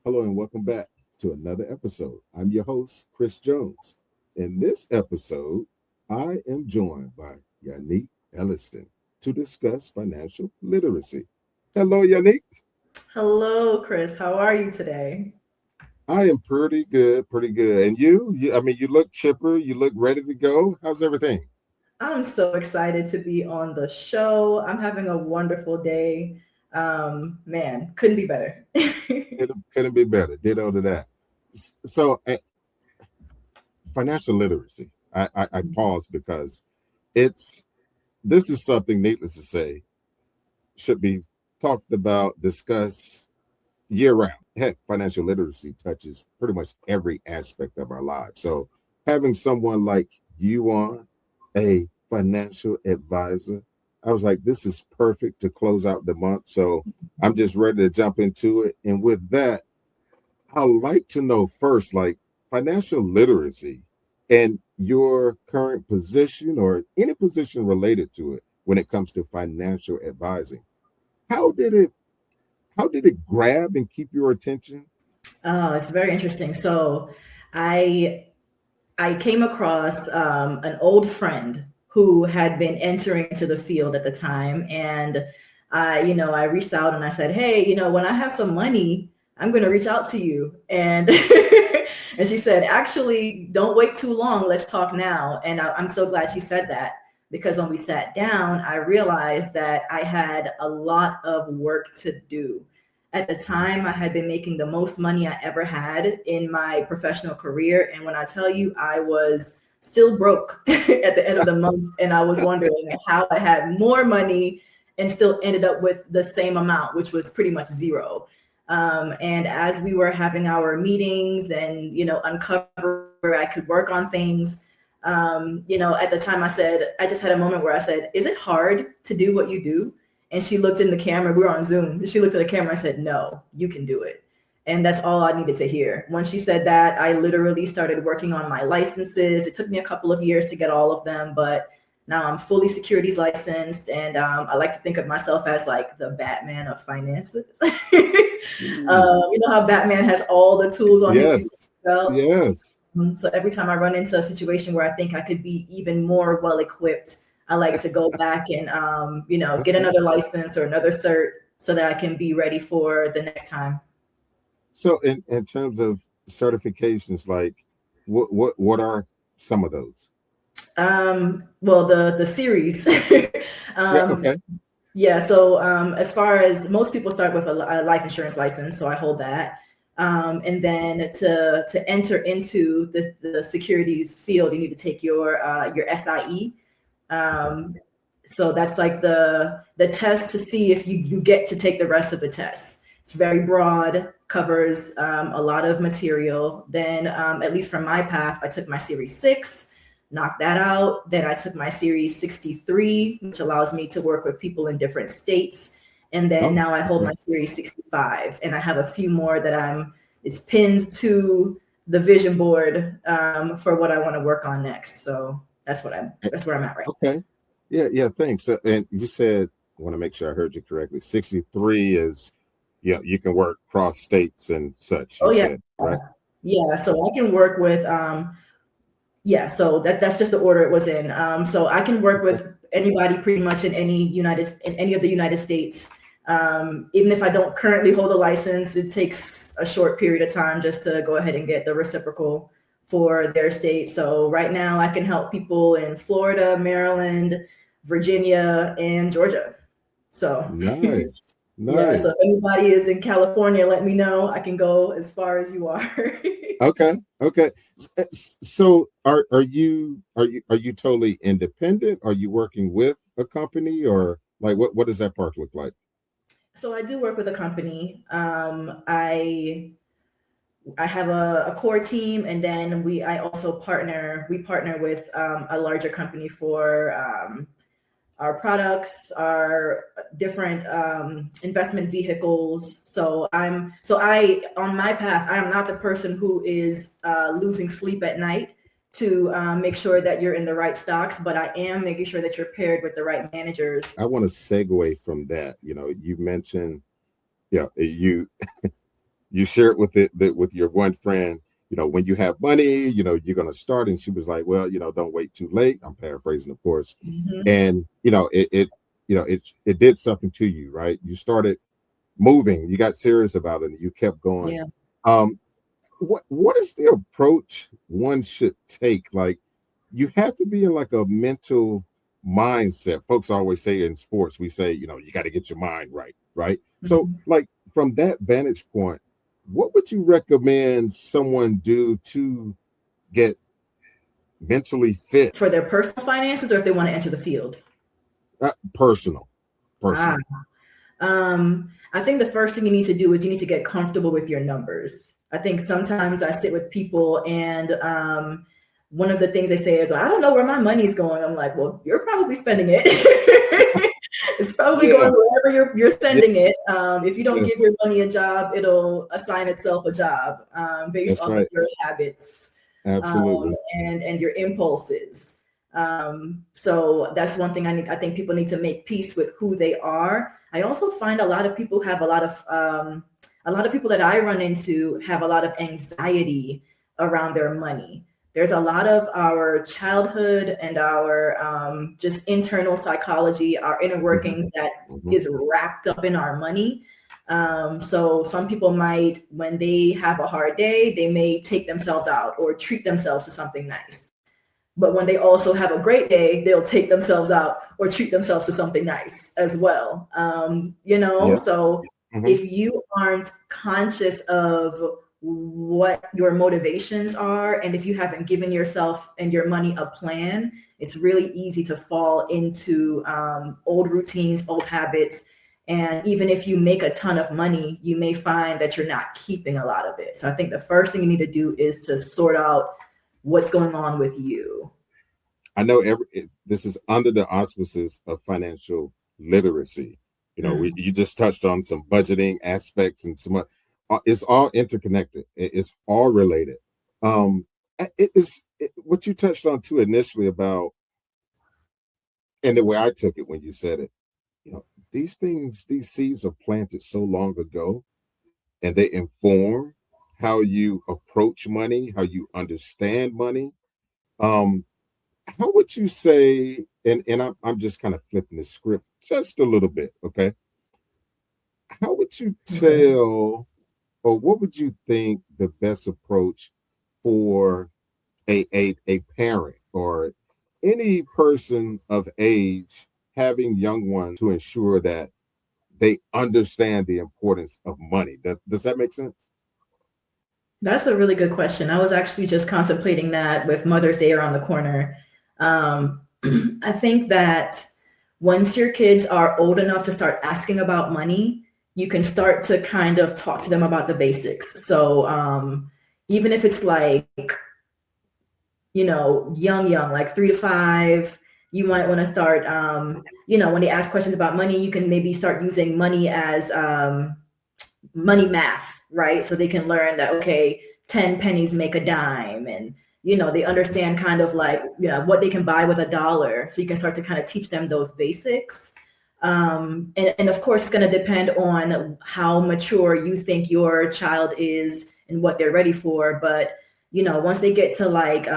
Hello and welcome back to another episode. I'm your host, Chris Jones. In this episode, I am joined by Yanique Elliston to discuss financial literacy. Hello, Yanique. Hello, Chris. How are you today? I am pretty good, pretty good. And you? I mean, you look chipper. You look ready to go. How's everything? I'm so excited to be on the show. I'm having a wonderful day. Man, couldn't be better. Couldn't be better. Ditto to that. So, financial literacy. I pause because it's this is something, needless to say, should be talked about, discussed year round. Heck, financial literacy touches pretty much every aspect of our lives. So having someone like you on, a financial advisor, I was like, this is perfect to close out the month. So I'm just ready to jump into it. And with that, I'd like to know first, like financial literacy and your current position or any position related to it when it comes to financial advising. How did it how did it grab and keep your attention? Oh, it's very interesting. So, I I came across an old friend who had been entering into the field at the time, and I reached out and I said, "Hey, when I have some money, I'm going to reach out to you." And and she said, "Actually, don't wait too long. Let's talk now." And I'm so glad she said that because when we sat down, I realized that I had a lot of work to do. At the time, I had been making the most money I ever had in my professional career. And when I tell you, I was still broke at the end of the month. And I was wondering how I had more money and still ended up with the same amount, which was pretty much zero. And as we were having our meetings and, uncover where I could work on things, at the time I just had a moment where I said, "Is it hard to do what you do?" And she looked in the camera. We were on Zoom. She looked at the camera and said, "No, you can do it." And that's all I needed to hear. When she said that, I literally started working on my licenses. It took me a couple of years to get all of them, but now I'm fully securities licensed. And I like to think of myself as like the Batman of finances. Ooh, You know how Batman has all the tools on his yes, belt? yes. So every time I run into a situation where I think I could be even more well equipped, I like to go back and get Okay. another license or another cert so that I can be ready for the next time. So in terms of certifications, like what are some of those? Well, the series. Yeah, um, okay. yeah. So as far as most people start with a life insurance license, so I hold that. And then to enter into the securities field, you need to take your SIE. Okay. Um, so that's like the test to see if you get to take the rest of the test. It's very broad, covers a lot of material. Then, at least from my path, I took my Series 6, knocked that out. Then I took my Series 63, which allows me to work with people in different states. And then Oh, now I hold okay. my Series 65, and I have a few more that it's pinned to the vision board for what I want to work on next. So Eh, that's where I'm at right Okay. Yeah, yeah, thanks. And you said, I want to make sure I heard you correctly. 63 is, yeah, you can work cross states and such, now. you Oh yeah. said, right? Yeah, so I can work with yeah, so that's just the order it was in. So I can work Okay. with anybody pretty much in any of the United States. Even if I don't currently hold a license, it takes a short period of time just to go ahead and get the reciprocal for their state. So right now I can help people in Florida, Maryland, Virginia, and Georgia. So Nice. yeah, so if Nice. anybody is in California, let me know. I can go as far as you are. Okay. Okay. So are you totally independent? Are you working with a company or like what does that part look like? So I do work with a company. I have a core team, and then I also we partner with a larger company for our products, our different investment vehicles. So I on my path, I am not the person who is losing sleep at night to make sure that you're in the right stocks, but I am making sure that you're paired with the right managers. I want to segue from that. You mentioned, yeah, You share it with with your one friend. When you have money, you're going to start. And she was like, well, don't wait too late. I'm paraphrasing, of course. Mhm. And, it did something to you, right? You started moving, you got serious about it, and you kept going. Yeah. Um, what is the approach one should take? Like, you have to be in like a mental mindset. Folks always say in sports, we say, you got to get your mind right, right? So, Mhm. like, from that vantage point, what would you recommend someone do to get mentally fit? For their personal finances, or if they want to enter the field? Personal, Ah, personal. I think the first thing you need to do is you need to get comfortable with your numbers. I think sometimes I sit with people and one of the things they say is, well, I don't know where my money's going. I'm like, well, you're probably spending it. It's probably Yeah, going wherever you're yeah, sending it. If you don't yeah. give your money a job, it'll assign itself a job based That's off of right. your habits Absolutely. and your impulses. So that's one thing I think people need to make peace with who they are. I also find a lot of people have a lot of people that I run into have a lot of anxiety around their money. There's a lot of our childhood and our just internal psychology, our inner Hmm. workings that Hmm. is wrapped up in our money. So some people might, when they have a hard day, they may take themselves out or treat themselves to something nice. But when they also have a great day, they'll take themselves out or treat themselves to something nice as well. Yeah. So Hmm. if you aren't conscious of what your motivations are, and if you haven't given yourself and your money a plan, it's really easy to fall into old routines, old habits. And even if you make a ton of money, you may find that you're not keeping a lot of it. So I think the first thing you need to do is to sort out what's going on with you. I know this is under the auspices of financial literacy. Mm. You just touched on some budgeting aspects and some. It's all interconnected. It's all related. It is what you touched on too initially about, and the way I took it when you said it. You know, these things, these seeds are planted so long ago, and they inform how you approach money, how you understand money. Um, how would you say, and I'm just kind of flipping the script just a little bit, okay? How would you Okay. tell, or what would you think the best approach for a parent or any person of age having young ones to ensure that they understand the importance of money? Does that make sense? That's a really good question. I was actually just contemplating that with Mother's Day around the corner. Um, I think that once your kids are old enough to start asking about money, you can start to kind of talk to them about the basics. So even if it's like, young, like 3 to 5, you might want to start, when they ask questions about money, you can maybe start using money as money math, right? So they can learn that, okay, 10 pennies make a dime. And, they understand kind of like, what they can buy with a dollar. So you can start to kind of teach them those basics. And of course, it's going to depend on how mature you think your child is and what they're ready for. But, once they get to like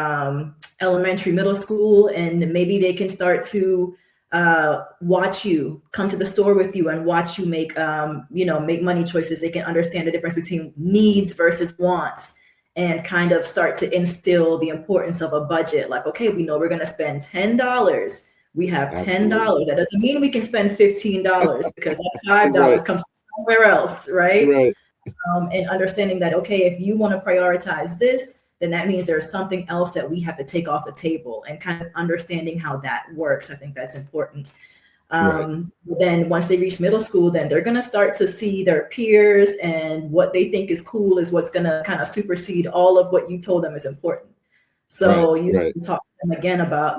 elementary, middle school, and maybe they can start to watch you come to the store with you and watch you make money choices. They can understand the difference between needs versus wants and kind of start to instill the importance of a budget. Like, okay, we know we're going to spend $10. We have Absolutely. $10. That doesn't mean we can spend $15 because that $5 Right, comes from somewhere else, right? right, And understanding that, okay, if you want to prioritize this, then that means there's something else that we have to take off the table, and kind of understanding how that works. I think that's important. right, Then once they reach middle school, then they're going to start to see their peers, and what they think is cool is what's going to kind of supersede all of what you told them is important. right, So you right. can talk to them again about,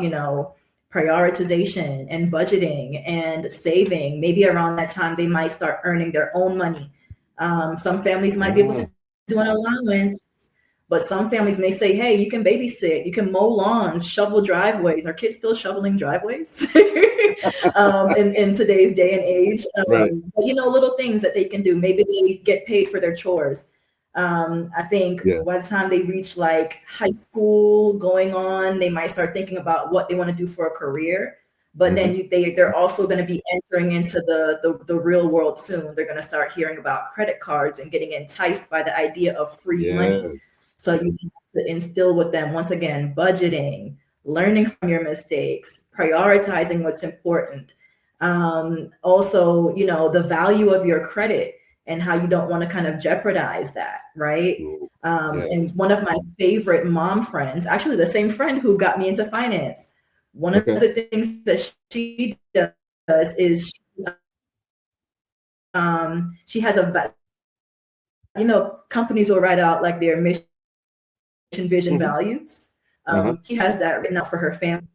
prioritization and budgeting and saving. Maybe around that time, they might start earning their own money. Some families might be able Ah, to do an allowance, but some families may say, hey, you can babysit, you can mow lawns, shovel driveways. Are kids still shoveling driveways in today's day and age? right. But little things that they can do. Maybe they get paid for their chores. I think Yeah. by the time they reach like high school going on, they might start thinking about what they want to do for a career. But then Hmm. they're also going to be entering into the real world soon. They're going to start hearing about credit cards and getting enticed by the idea of free money. Yes. So you have to instill with them, once again, budgeting, learning from your mistakes, prioritizing what's important. Also, the value of your credit and how you don't want to kind of jeopardize that, right? Ooh, And yes. one of my favorite mom friends, actually the same friend who got me into finance, one of Okay. the things that she does is she has companies will write out like their mission, vision, Hmm. values. Uh-huh. She has that written out for her family.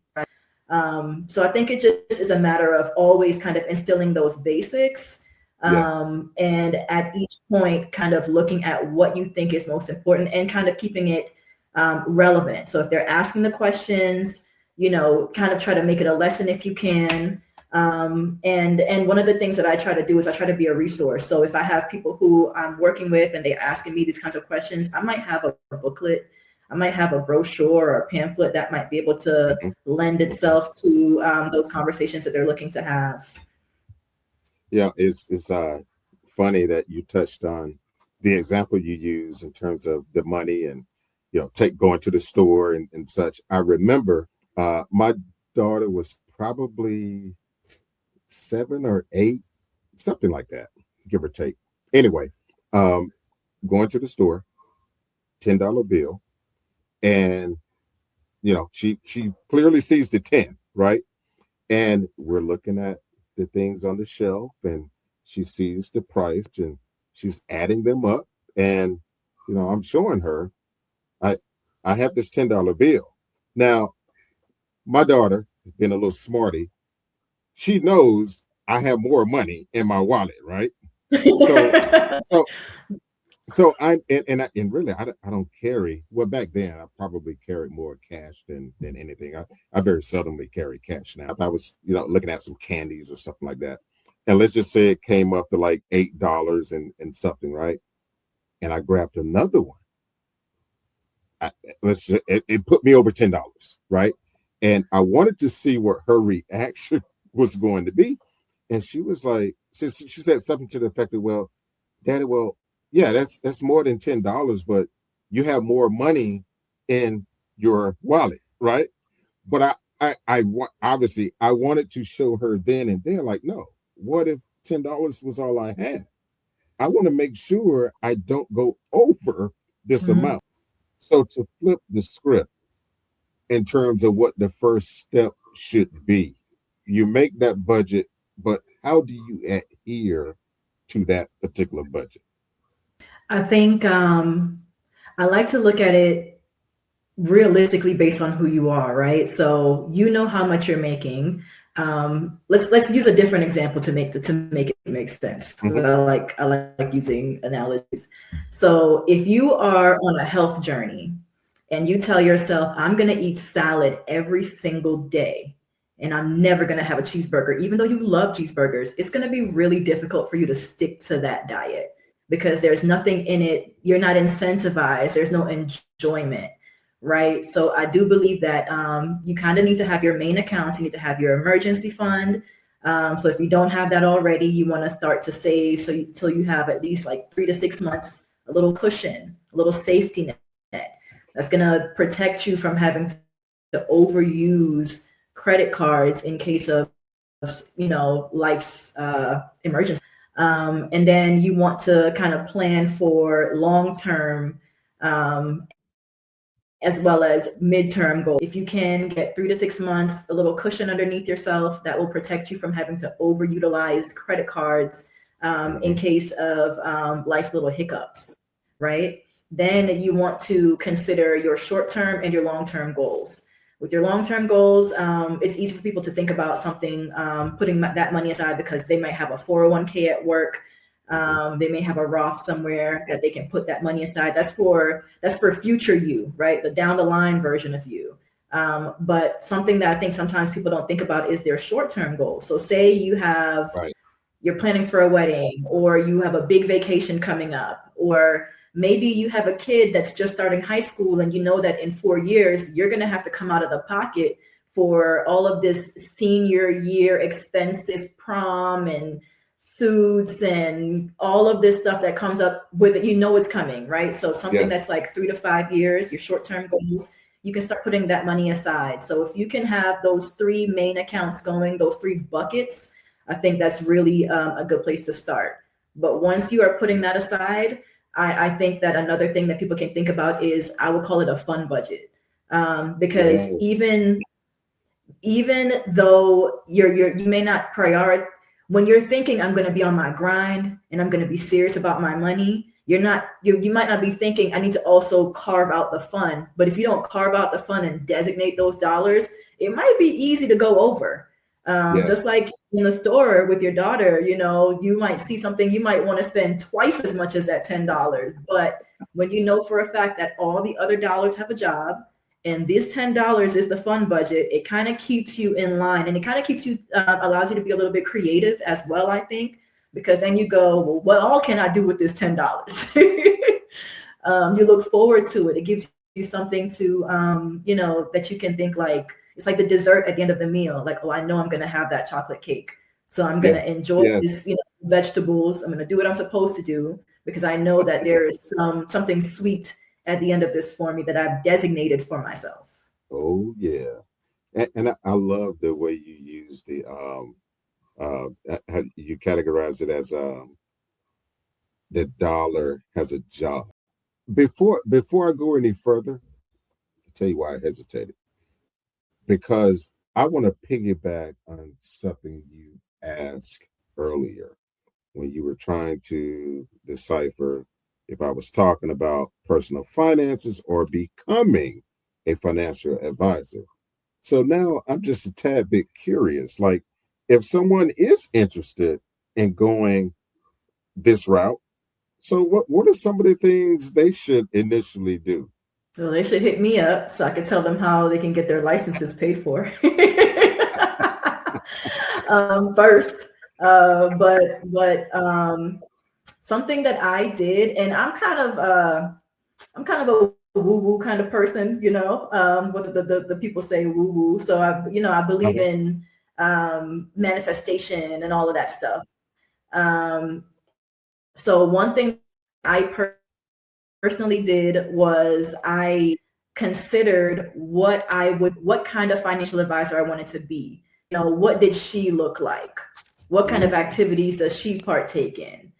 So I think it just is a matter of always kind of instilling those basics. Yeah. And at each point, kind of looking at what you think is most important and kind of keeping it relevant. So if they're asking the questions, kind of try to make it a lesson if you can. And one of the things that I try to do is I try to be a resource. So if I have people who I'm working with and they're asking me these kinds of questions, I might have a booklet, I might have a brochure or a pamphlet that might be able to Hmm. lend Okay. itself to those conversations that they're looking to have. Yeah, it's funny that you touched on the example you use in terms of the money and take going to the store and such. I remember my daughter was probably 7 or 8, something like that, give or take. Anyway, um, going to the store, $10 bill, and she clearly sees the 10, right? And we're looking at the things on the shelf, and she sees the price, and she's adding them up. And I'm showing her, I I have this $10 bill. Now, my daughter, being a little smarty, she knows I have more money in my wallet, right? So so and really I don't carry, well, back then I probably carried more cash than anything. I very seldomly carry cash now. If I was looking at some candies or something like that, and let's just say it came up to like $8 and something, right? And I grabbed another one. It put me over $10, right? And I wanted to see what her reaction was going to be, and she was like, she said something to the effect of, "Well, Daddy, well, yeah, that's more than $10, but you have more money in your wallet, right?" But obviously I wanted to show her then and there, like, no, what if $10 was all I had? I want to make sure I don't go over this Mhm. amount. So to flip the script in terms of what the first step should be, you make that budget, but how do you adhere to that particular budget? I think I like to look at it realistically based on who you are, right? So you know how much you're making. Let's use a different example to make it make sense. Hmm. I like using analogies. So if you are on a health journey and you tell yourself, I'm gonna eat salad every single day and I'm never gonna have a cheeseburger, even though you love cheeseburgers, it's gonna be really difficult for you to stick to that diet because there's nothing in it, you're not incentivized, there's no enjoyment, right? So I do believe that you kind of need to have your main accounts. You need to have your emergency fund. So if you don't have that already, you want to start to save till you have at least like 3 to 6 months, a little cushion, a little safety net that's going to protect you from having to overuse credit cards in case of life's emergency. And then you want to kind of plan for long term as well as midterm goals. If you can get 3 to 6 months, a little cushion underneath yourself, that will protect you from having to overutilize credit cards in Hmm. case of life's little hiccups, right? Then you want to consider your short term and your long term goals. With your long term goals, it's easy for people to think about something, putting that money aside because they might have a 401k at work. Hmm. They may have a Roth somewhere that they can put that money aside. That's for future you, right? The down the line version of you. But something that I think sometimes people don't think about is their short term goals. So say Right. you're planning for a wedding, or you have a big vacation coming up, or Maybe you have a kid that's just starting high school and you know that in 4 years, you're going to have to come out of the pocket for all of this senior year expenses, prom and suits and all of this stuff that comes up with it. You know it's coming, right? So something that's like 3 to 5 years, your short-term goals, you can start putting that money aside. So if you can have those 3 main accounts going, those 3 buckets, I think that's really a good place to start. But once you are putting that aside, I think that another thing that people can think about is, I would call it a fun budget. Because even though you may not prioritize, when you're thinking I'm going to be on my grind and I'm going to be serious about my money, you might not be thinking I need to also carve out the fun. But if you don't carve out the fun and designate those dollars, it might be easy to go over. Just like in the store with your daughter, you might see something you might want to spend twice as much as that $10. But when you know for a fact that all the other dollars have a job and this $10 is the fun budget, it kind of keeps you in line, and it kind of keeps you, allows you to be a little bit creative as well, I think, because then you go, well, what all can I do with this $10? You look forward to it. It gives you something to, that you can think like, it's like the dessert at the end of the meal. Like, oh, I know I'm going to have that chocolate cake. So I'm going to enjoy this, vegetables. I'm going to do what I'm supposed to do because I know that there is something sweet at the end of this for me that I've designated for myself. Oh, yeah. And I love the way you use the, how you categorize it as the dollar has a job. Before I go any further, I'll tell you why I hesitated. Because I want to piggyback on something you asked earlier when you were trying to decipher if I was talking about personal finances or becoming a financial advisor. So now I'm just a tad bit curious. Like, if someone is interested in going this route, so what are some of the things they should initially do? Well, they should hit me up so I can tell them how they can get their licenses paid for first. But something that I did, and I'm kind of a woo-woo kind of person, what the people say woo-woo. So I believe in manifestation and all of that stuff. So one thing I personally did was I considered what kind of financial advisor I wanted to be. What did she look like? What kind of activities does she partake in?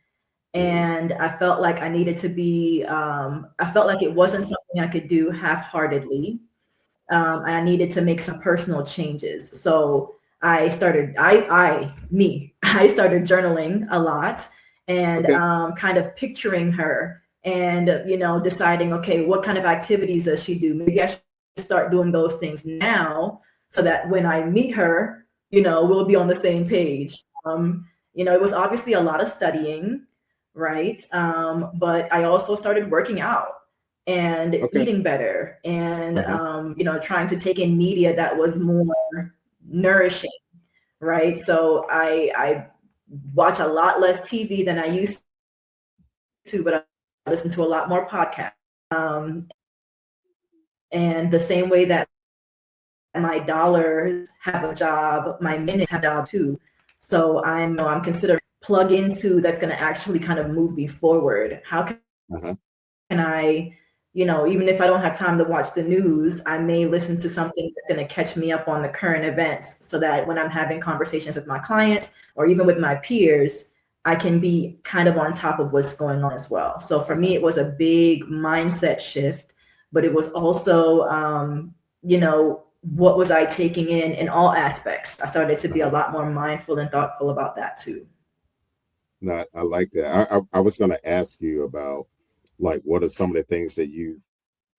And I felt like I needed to be, I felt like it wasn't something I could do half-heartedly. I needed to make some personal changes. So I started journaling a lot and kind of picturing her and, deciding, okay, what kind of activities does she do? Maybe I should start doing those things now so that when I meet her, we'll be on the same page. It was obviously a lot of studying, right? But I also started working out and eating better and, trying to take in media that was more nourishing, right? So I watch a lot less TV than I used to, but I listen to a lot more podcasts. And the same way that my dollars have a job, my minutes have a job too. So I'm considering plug into that's going to actually kind of move me forward. How can I, even if I don't have time to watch the news, I may listen to something that's going to catch me up on the current events so that when I'm having conversations with my clients or even with my peers, I can be kind of on top of what's going on as well. So for me, it was a big mindset shift, but it was also, what was I taking in all aspects? I started to be a lot more mindful and thoughtful about that too. No, I like that. I was going to ask you about, like, what are some of the things that you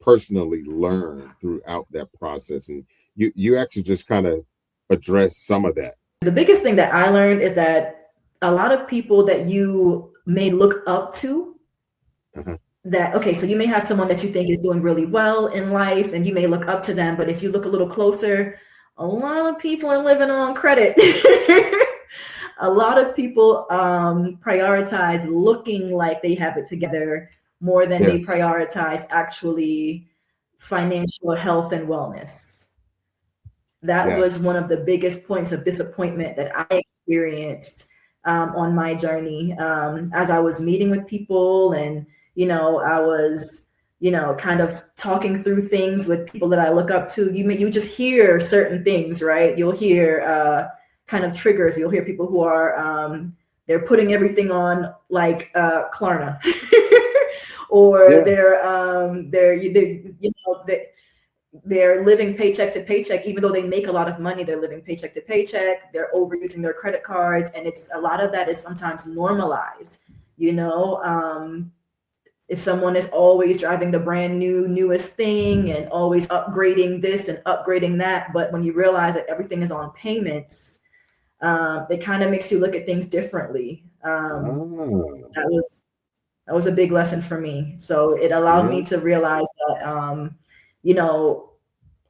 personally learned throughout that process? And you actually just kind of addressed some of that. The biggest thing that I learned is that a lot of people that you may look up to, so you may have someone that you think is doing really well in life and you may look up to them, but if you look a little closer, a lot of people are living on credit. A lot of people prioritize looking like they have it together more than they Yes. prioritize actually financial health and wellness. That was Yes. one of the biggest points of disappointment that I experienced on my journey, as I was meeting with people, and I was kind of talking through things with people that I look up to. You just hear certain things, right? You'll hear kind of triggers. You'll hear people who are they're putting everything on like Klarna, or Yeah. they're living paycheck to paycheck. Even though they make a lot of money, they're living paycheck to paycheck. They're overusing their credit cards, and it's a lot of that is sometimes normalized. If someone is always driving the brand newest thing and always upgrading this and upgrading that, but when you realize that everything is on payments, it kind of makes you look at things differently. That was a big lesson for me. So it allowed Yeah. me to realize that,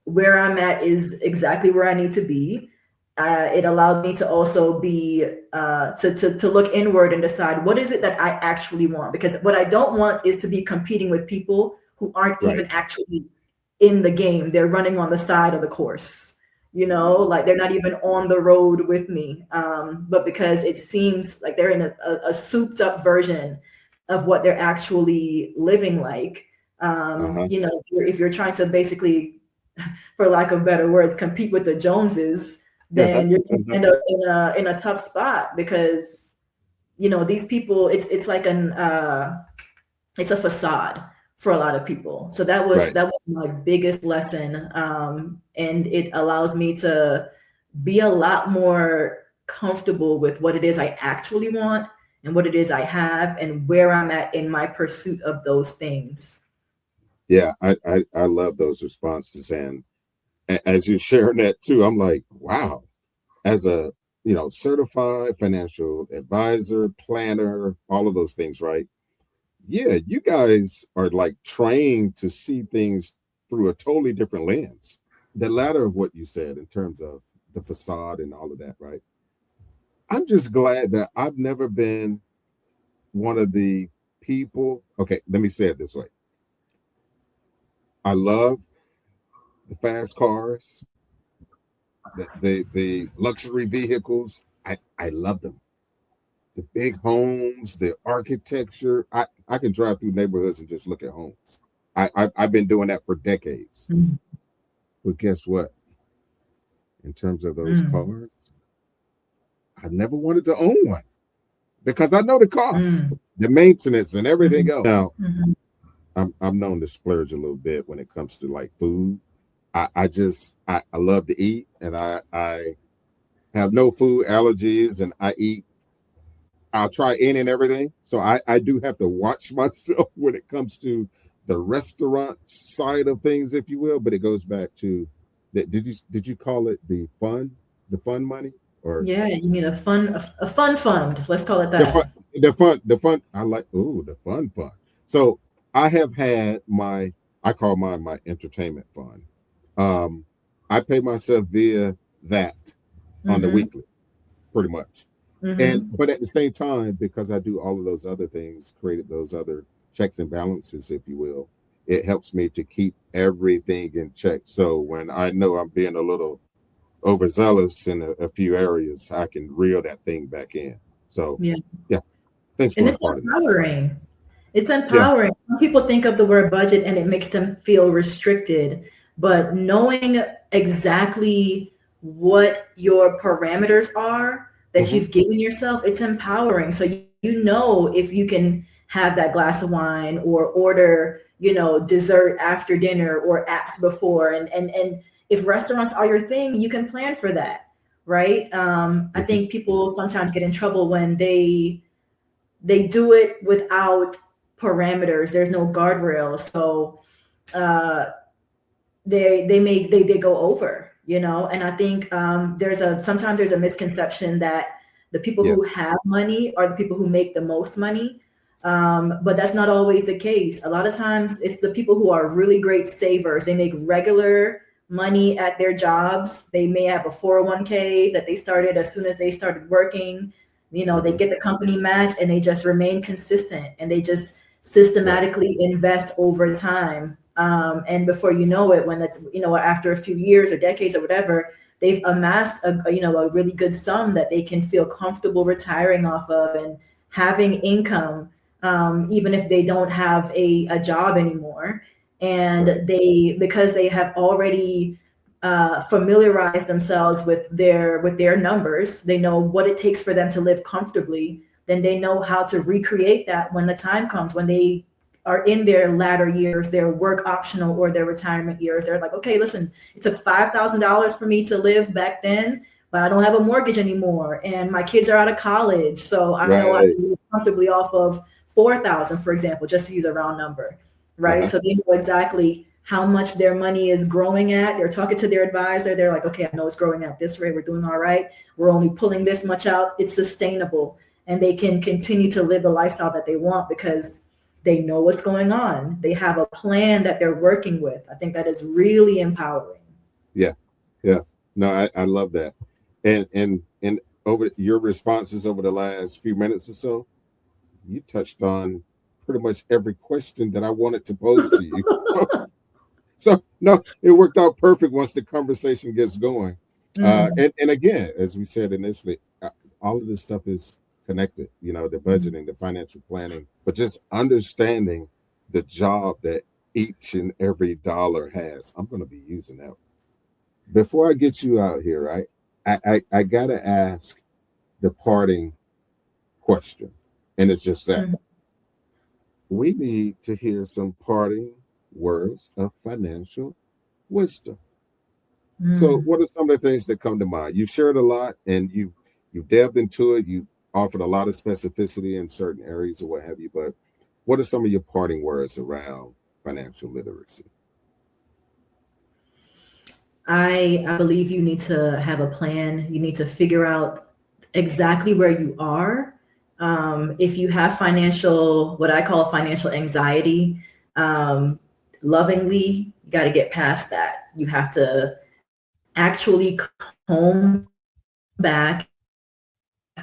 where I'm at is exactly where I need to be. It allowed me to also be to look inward and decide what is it that I actually want. Because what I don't want is to be competing with people who aren't even Right. actually in the game. They're running on the side of the course. Like they're not even on the road with me. But because it seems like they're in a souped up version of what they're actually living like. Uh-huh. If you're trying to basically, for lack of better words, compete with the Joneses, then you're going to end up in a tough spot, because these people, it's like it's a facade for a lot of people. So that was Right. my biggest lesson, and it allows me to be a lot more comfortable with what it is I actually want and what it is I have and where I'm at in my pursuit of those things. Yeah. I love those responses. And as you're sharing that too, I'm like, wow, as a certified financial advisor, planner, all of those things, right? Yeah, you guys are like trained to see things through a totally different lens. The latter of what you said in terms of the facade and all of that, right? I'm just glad that I've never been one of the people. Okay, let me say it this way. I love the fast cars, the luxury vehicles. I love them. The big homes, the architecture. I can drive through neighborhoods and just look at homes. I've been doing that for decades. Mm. But guess what? In terms of those Mm. cars, I never wanted to own one because I know the cost, Mm. the maintenance, and everything Mhm. else. Now, Mhm. I'm known to splurge a little bit when it comes to like food. I love to eat, and I have no food allergies, and I'll try any and everything. So I do have to watch myself when it comes to the restaurant side of things, if you will. But it goes back to that. Did you call it the fun money, or Yeah, you need a fun fund. Let's call it the fun, that. the fun? I like, ooh, the fun. So I have had I call mine my entertainment fund. Um, I pay myself via that on the Mhm. weekly, pretty much. And Mhm. but at the same time, because I do all of those other things, created those other checks and balances, if you will, it helps me to keep everything in check. So when I know I'm being a little overzealous in a few areas, I can reel that thing back in. So Yeah. yeah, thanks And for it's imparting that. empowering. It's Yeah. empowering. Some people think of the word budget and it makes them feel restricted, but knowing exactly what your parameters are that Hmm. you've given yourself, it's empowering. So you know if you can have that glass of wine or order, dessert after dinner or apps before, and if restaurants are your thing, you can plan for that, right? I Hmm. think people sometimes get in trouble when they do it without parameters. There's no guardrails, so uh, they go over, And I think sometimes there's a misconception that the people Yeah. who have money are the people who make the most money, but that's not always the case. A lot of times, it's the people who are really great savers. They make regular money at their jobs. They may have a 401k that they started as soon as they started working. They Hmm. get the company match and they just remain consistent and they just systematically invest over time. And before you know it, when it's, after a few years or decades or whatever, they've amassed a really good sum that they can feel comfortable retiring off of and having income, even if they don't have a job anymore. And because they have already familiarized themselves with their numbers, they know what it takes for them to live comfortably. Then they know how to recreate that when the time comes, when they are in their latter years, their work optional or their retirement years. They're like, okay, listen, it took $5,000 for me to live back then, but I don't have a mortgage anymore, and my kids are out of college, so I know I can live comfortably off of 4,000, for example, just to use a round number, right? So they know exactly how much their money is growing at. They're talking to their advisor. They're like, okay, I know it's growing at this rate. We're doing all right. We're only pulling this much out. It's sustainable. And they can continue to live the lifestyle that they want because they know what's going on. They have a plan that they're working with. I think that is really empowering. Yeah. No, I love that. And over your responses over the last few minutes or so, you touched on pretty much every question that I wanted to pose to you. So no, it worked out perfect once the conversation gets going. And again, as we said initially, all of this stuff is connected, the budgeting, the financial planning, but just understanding the job that each and every dollar has. I'm going to be using that. Before I get you out here, right, I got to ask the parting question. And it's just that we need to hear some parting words of financial wisdom. So what are some of the things that come to mind? You've shared a lot and you've delved into it. You offered a lot of specificity in certain areas or what have you, but what are some of your parting words around financial literacy? I believe you need to have a plan. You need to figure out exactly where you are. If you have what I call financial anxiety, lovingly, you got to get past that. You have to actually comb back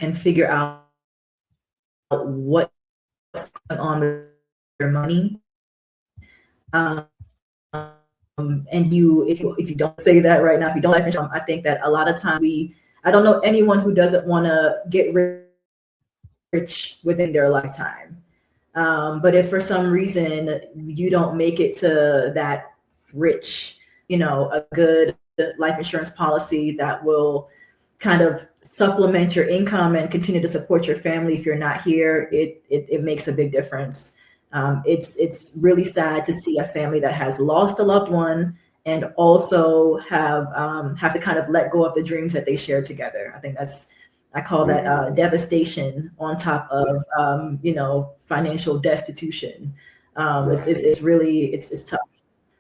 and figure out what's going on with your money. And if you don't say that right now, if you don't life insurance, I think that a lot of times I don't know anyone who doesn't want to get rich within their lifetime. But if for some reason you don't make it to that rich, a good life insurance policy that will kind of supplement your income and continue to support your family if you're not here, it makes a big difference. It's really sad to see a family that has lost a loved one and also have to kind of let go of the dreams that they share together. I call that devastation on top of financial destitution. It's really tough.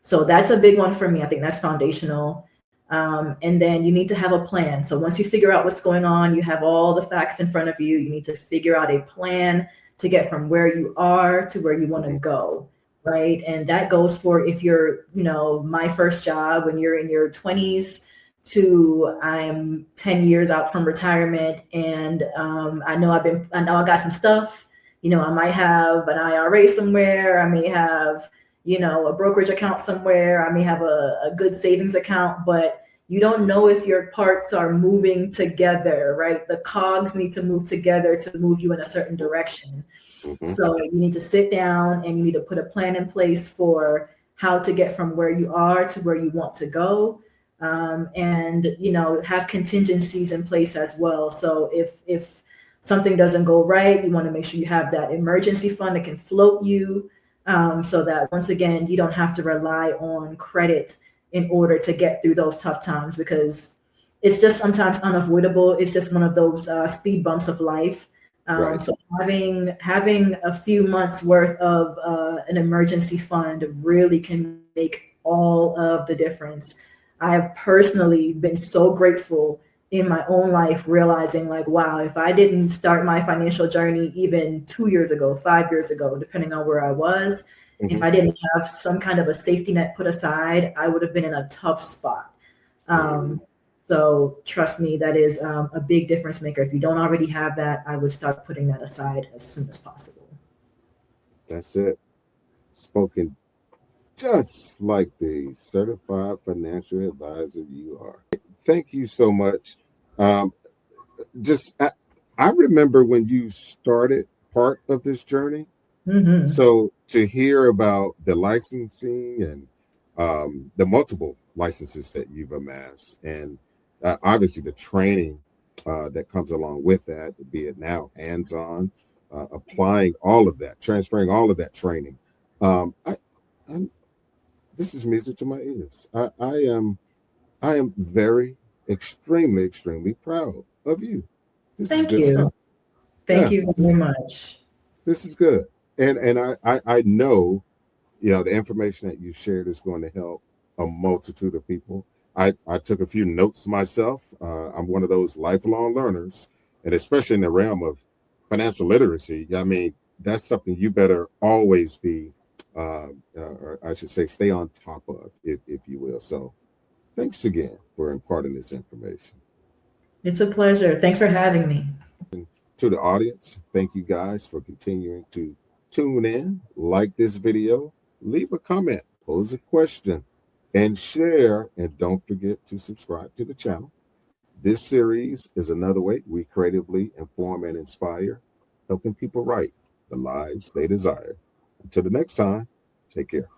So that's a big one for me. I think that's foundational. And then you need to have a plan. So once you figure out what's going on, you have all the facts in front of you. You need to figure out a plan to get from where you are to where you want to go, right? And that goes for if you're, my first job when you're in your 20s to I'm 10 years out from retirement, and I know I got some stuff. I might have an IRA somewhere. I may have, a brokerage account somewhere. I may have a good savings account, but you don't know if your parts are moving together, right? The cogs need to move together to move you in a certain direction. So you need to sit down and you need to put a plan in place for how to get from where you are to where you want to go. And, have contingencies in place as well. So if something doesn't go right, you want to make sure you have that emergency fund that can float you, so that once again, you don't have to rely on credit in order to get through those tough times, because it's just sometimes unavoidable. It's just one of those speed bumps of life. Right. So having a few months worth of an emergency fund really can make all of the difference. I have personally been so grateful in my own life, realizing like, wow, if I didn't start my financial journey even 2 years ago, 5 years ago, depending on where I was, if I didn't have some kind of a safety net put aside, I would have been in a tough spot. So trust me, that is a big difference maker. If you don't already have that, I would start putting that aside as soon as possible. That's it. Spoken just like the certified financial advisor you are. Thank you so much. Um, just I remember when you started part of this journey. Hmm. So to hear about the licensing and the multiple licenses that you've amassed, and obviously the training that comes along with that, be it now hands-on, applying all of that, transferring all of that training. I'm, this is music to my ears. I am very, extremely, extremely proud of you. This is Thank good stuff. you. Thank Yeah, you very much. this is good. And I know, you know, the information that you shared is going to help a multitude of people. I took a few notes myself. I'm one of those lifelong learners, and especially in the realm of financial literacy. I mean, that's something you better always be, or I should say, stay on top of, if you will. So, thanks again for imparting this information. It's a pleasure. Thanks for having me. To the audience, thank you guys for continuing to tune in, like this video, leave a comment, pose a question, and share. And don't forget to subscribe to the channel. This series is another way we creatively inform and inspire, helping people write the lives they desire. Until the next time, take care.